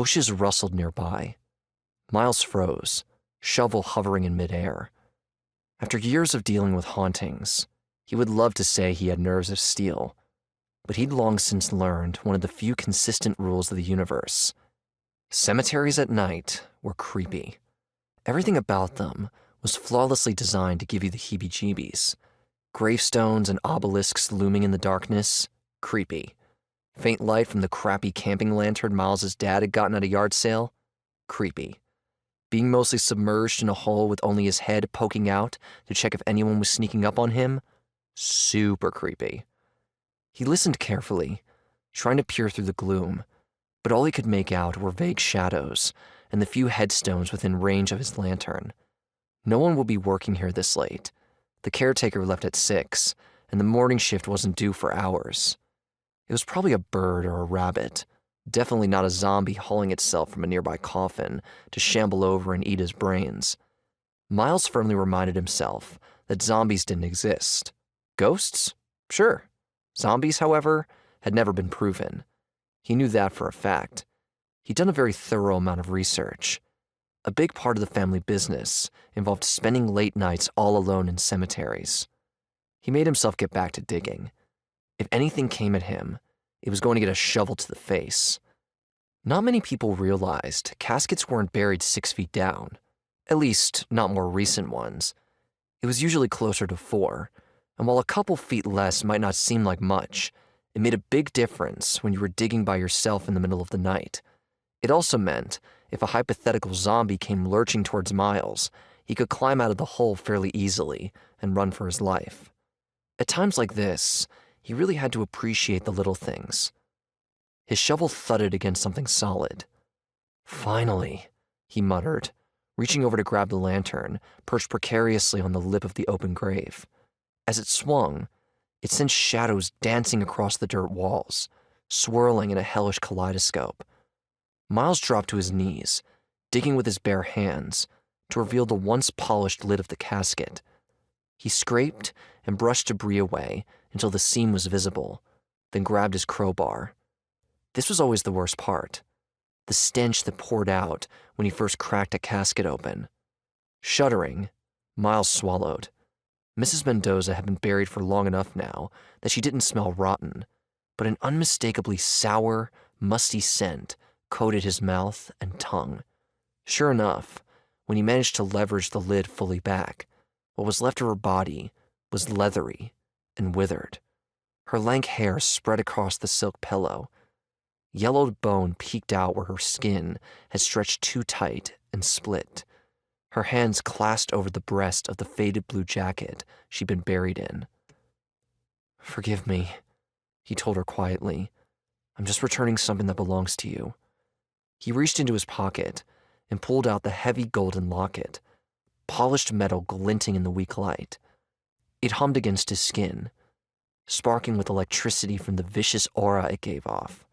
Bushes rustled nearby. Miles froze, shovel hovering in midair. After years of dealing with hauntings, he would love to say he had nerves of steel, but he'd long since learned one of the few consistent rules of the universe. Cemeteries at night were creepy. Everything about them was flawlessly designed to give you the heebie-jeebies. Gravestones and obelisks looming in the darkness, creepy. Faint light from the crappy camping lantern Miles's dad had gotten at a yard sale, creepy. Being mostly submerged in a hole with only his head poking out to check if anyone was sneaking up on him, super creepy. He listened carefully, trying to peer through the gloom, but all he could make out were vague shadows and the few headstones within range of his lantern. No one would be working here this late. The caretaker left at 6, and the morning shift wasn't due for hours. It was probably a bird or a rabbit, definitely not a zombie hauling itself from a nearby coffin to shamble over and eat his brains. Miles firmly reminded himself that zombies didn't exist. Ghosts? Sure. Zombies, however, had never been proven. He knew that for a fact. He'd done a very thorough amount of research. A big part of the family business involved spending late nights all alone in cemeteries. He made himself get back to digging. If anything came at him, it was going to get a shovel to the face. Not many people realized caskets weren't buried 6 feet down, at least not more recent ones. It was usually closer to 4, and while a couple feet less might not seem like much, it made a big difference when you were digging by yourself in the middle of the night. It also meant if a hypothetical zombie came lurching towards Miles, he could climb out of the hole fairly easily and run for his life. At times like this, he really had to appreciate the little things. His shovel thudded against something solid. Finally, he muttered, reaching over to grab the lantern, perched precariously on the lip of the open grave. As it swung, it sent shadows dancing across the dirt walls, swirling in a hellish kaleidoscope. Miles dropped to his knees, digging with his bare hands, to reveal the once polished lid of the casket. He scraped and brushed debris away until the seam was visible, then grabbed his crowbar. This was always the worst part, the stench that poured out when he first cracked a casket open. Shuddering, Miles swallowed. Mrs. Mendoza had been buried for long enough now that she didn't smell rotten, but an unmistakably sour, musty scent coated his mouth and tongue. Sure enough, when he managed to leverage the lid fully back, what was left of her body was leathery and withered. Her lank hair spread across the silk pillow. Yellowed bone peeked out where her skin had stretched too tight and split. Her hands clasped over the breast of the faded blue jacket she'd been buried in. "Forgive me," he told her quietly. "I'm just returning something that belongs to you." He reached into his pocket and pulled out the heavy golden locket, polished metal glinting in the weak light. It hummed against his skin, sparking with electricity from the vicious aura it gave off.